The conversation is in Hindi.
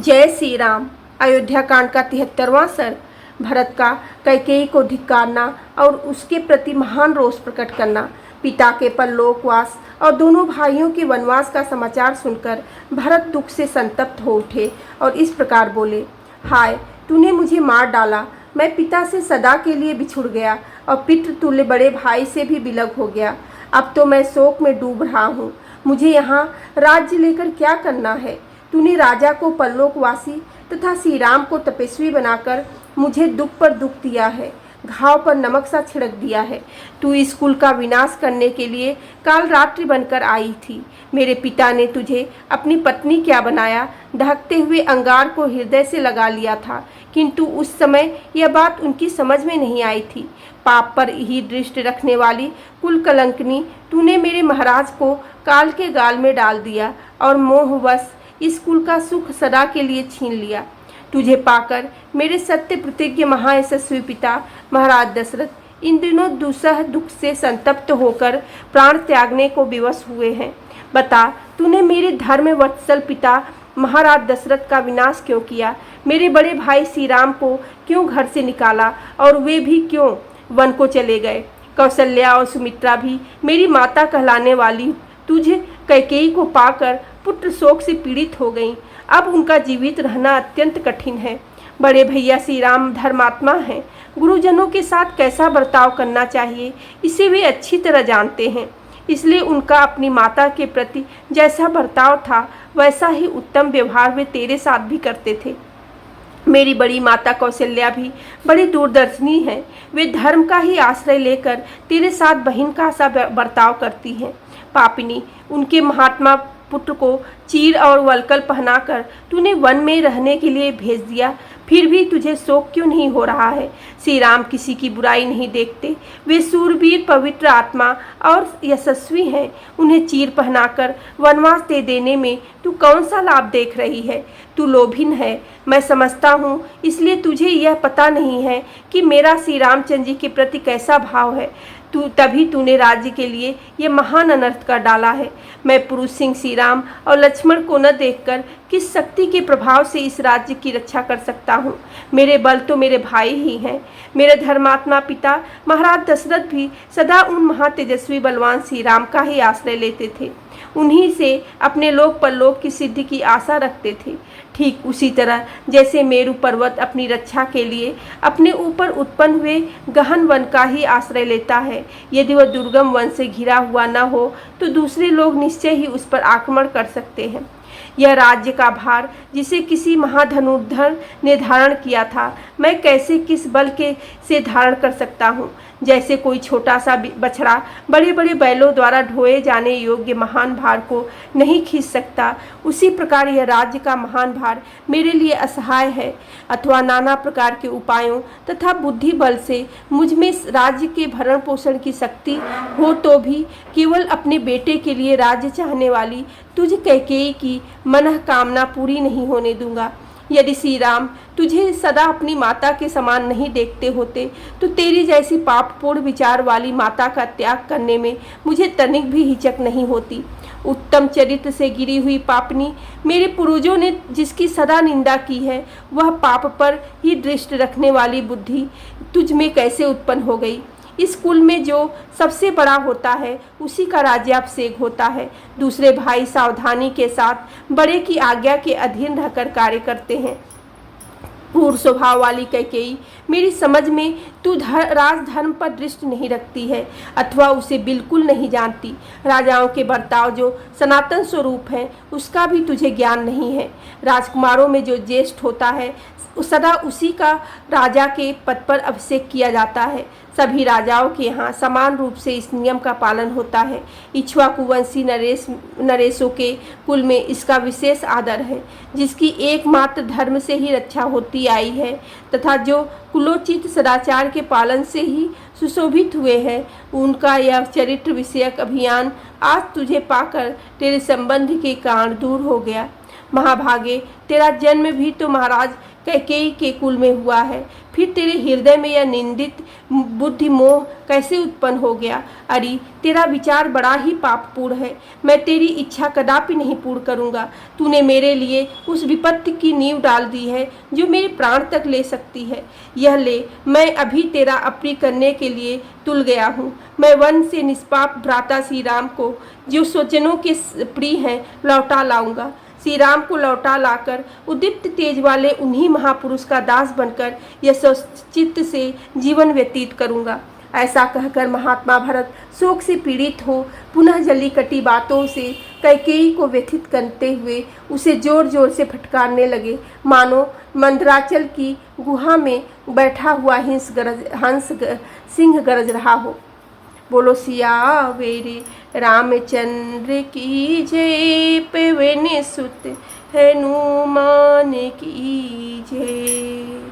जय श्री राम। अयोध्या कांड का 73वां सर्ग। भरत का कैकेयी को धिक्कारना और उसके प्रति महान रोष प्रकट करना। पिता के परलोकवास और दोनों भाइयों के वनवास का समाचार सुनकर भरत दुख से संतप्त हो उठे और इस प्रकार बोले, हाय, तूने मुझे मार डाला। मैं पिता से सदा के लिए बिछुड़ गया और पितृतुल्य बड़े भाई से भी विलग हो गया। अब तो मैं शोक में डूब रहा हूँ। मुझे यहाँ राज्य लेकर क्या करना है। तूने राजा को परलोकवासी तथा श्री राम को तपस्वी बनाकर मुझे दुख पर दुख दिया है, घाव पर नमक सा छिड़क दिया है। तू इस कुल का विनाश करने के लिए काल रात्रि बनकर आई थी। मेरे पिता ने तुझे अपनी पत्नी क्या बनाया, ढकते हुए अंगार को हृदय से लगा लिया था, किंतु उस समय यह बात उनकी समझ में नहीं आई थी। पाप पर ही दृष्टि रखने वाली कुल कलंकनी, तूने मेरे महाराज को काल के गाल में डाल दिया और मोहवश इस कुल का सुख सदा के लिए छीन लिया। तुझे पाकर मेरे सत्य प्रतिज्ञ महायशस्वी पिता महाराज दशरथ इन दिनों दुसह दुख से संतप्त होकर प्राण त्यागने को विवश हुए हैं। बता, तूने मेरे धर्म वत्सल पिता महाराज दशरथ का विनाश क्यों किया? मेरे बड़े भाई श्री राम को क्यों घर से निकाला और वे भी क्यों वन को चले गए? कौशल्या और सुमित्रा भी मेरी माता कहलाने वाली तुझे कैकेयी को पाकर पुत्र शोक से पीड़ित हो गईं। अब उनका जीवित रहना अत्यंत कठिन है। बड़े भैया श्री राम धर्मात्मा हैं। गुरुजनों के साथ कैसा बर्ताव करना चाहिए इसे वे अच्छी तरह जानते हैं, इसलिए उनका अपनी माता के प्रति जैसा बर्ताव था वैसा ही उत्तम व्यवहार वे तेरे साथ भी करते थे। मेरी बड़ी माता कौशल्या भी बड़ी दूरदर्शिनी है। वे धर्म का ही आश्रय लेकर तेरे साथ बहन का सा बर्ताव करती हैं। पापिनी, उनके महात्मा पुत्र को चीर और वलकल पहनाकर तूने वन में रहने के लिए भेज दिया, फिर भी तुझे शोक क्यों नहीं हो रहा है? श्री राम किसी की बुराई नहीं देखते। वे सूरवीर पवित्र आत्मा और यशस्वी हैं। उन्हें चीर पहनाकर वनवास दे देने में तू कौन सा लाभ देख रही है? तू लोभिन है, मैं समझता हूँ, इसलिए तुझे यह पता नहीं है कि मेरा श्री रामचंद्र जी के प्रति कैसा भाव है। तभी तूने राज्य के लिए ये महान अनर्थ कर डाला है। मैं पुरुष सिंह श्री राम और लक्ष्मण को न देखकर किस शक्ति के प्रभाव से इस राज्य की रक्षा कर सकता हूँ? मेरे बल तो मेरे भाई ही हैं। मेरे धर्मात्मा पिता महाराज दशरथ भी सदा उन महातेजस्वी बलवान श्री राम का ही आश्रय लेते थे। उन्हीं से अपने लोक परलोक की सिद्धि की आशा रखते थे। ठीक उसी तरह जैसे मेरु पर्वत अपनी रक्षा के लिए अपने ऊपर उत्पन्न हुए गहन वन का ही आश्रय लेता है। यदि वह दुर्गम वन से घिरा हुआ न हो तो दूसरे लोग निश्चय ही उस पर आक्रमण कर सकते हैं। यह राज्य का भार जिसे किसी महाधनुर्धर ने धारण किया था, मैं कैसे किस बल के से धारण कर सकता हूँ? जैसे कोई छोटा सा बछड़ा बड़े बड़े बैलों द्वारा ढोए जाने योग्य महान भार को नहीं खींच सकता, उसी प्रकार यह राज्य का महान भार मेरे लिए असहाय है। अथवा नाना प्रकार के उपायों तथा बुद्धि बल से मुझ में राज्य के भरण पोषण की शक्ति हो तो भी केवल अपने बेटे के लिए राज्य चाहने वाली तुझ कैकेयी की मनः कामना पूरी नहीं होने दूंगा। यदि श्री राम तुझे सदा अपनी माता के समान नहीं देखते होते तो तेरी जैसी पापपूर्ण विचार वाली माता का त्याग करने में मुझे तनिक भी हिचक नहीं होती। उत्तम चरित्र से गिरी हुई पापनी, मेरे पूर्वजों ने जिसकी सदा निंदा की है, वह पाप पर ही दृष्टि रखने वाली बुद्धि तुझ में कैसे उत्पन्न हो गई? इस कुल में जो सबसे बड़ा होता है उसी का राज्याभिषेक होता है। दूसरे भाई सावधानी के साथ बड़े की आज्ञा के अधीन रहकर कार्य करते हैं। क्रूर स्वभाव वाली कैकेयी, मेरी समझ में तू राजधर्म पर दृष्टि नहीं रखती है अथवा उसे बिल्कुल नहीं जानती। राजाओं के बर्ताव जो सनातन स्वरूप है उसका भी तुझे ज्ञान नहीं है। राजकुमारों में जो ज्येष्ठ होता है सदा उसी का राजा के पद पर अभिषेक किया जाता है। सभी राजाओं के यहाँ समान रूप से इस नियम का पालन होता है। इक्ष्वाकुवंशी नरेशों के कुल में इसका विशेष आदर है, जिसकी एकमात्र धर्म से ही रक्षा होती आई है तथा जो कुलोचित सदाचार के पालन से ही सुशोभित हुए हैं। उनका यह चरित्र विषयक अभियान आज तुझे पाकर तेरे संबंध के कारण दूर हो गया। महाभागे, तेरा जन्म भी तो महाराज कैकेयी के कुल में हुआ है, फिर तेरे हृदय में यह निंदित बुद्धि मोह कैसे उत्पन्न हो गया? अरे तेरा विचार बड़ा ही पापपूर्ण है। मैं तेरी इच्छा कदापि नहीं पूर्ण करूँगा। तूने मेरे लिए उस विपत्ति की नींव डाल दी है जो मेरे प्राण तक ले सकती है। यह ले, मैं अभी तेरा अप्रिय करने के लिए तुल गया हूँ। मैं वन से निष्पाप भ्राता श्री राम को, जो स्वजनों के प्रिय हैं, लौटा लाऊंगा। श्री राम को लौटा लाकर उद्दीप्त तेज वाले उन्हीं महापुरुष का दास बनकर यशोचित से जीवन व्यतीत करूंगा। ऐसा कहकर महात्मा भरत शोक से पीड़ित हो पुनः जली कटी बातों से कैकेयी को व्यथित करते हुए उसे जोर जोर से फटकारने लगे, मानो मंदराचल की गुहा में बैठा हुआ हंस सिंह गरज रहा हो। बोलो सियावेरे रामचंद्र की जय, पवन सुत हनुमान की जय।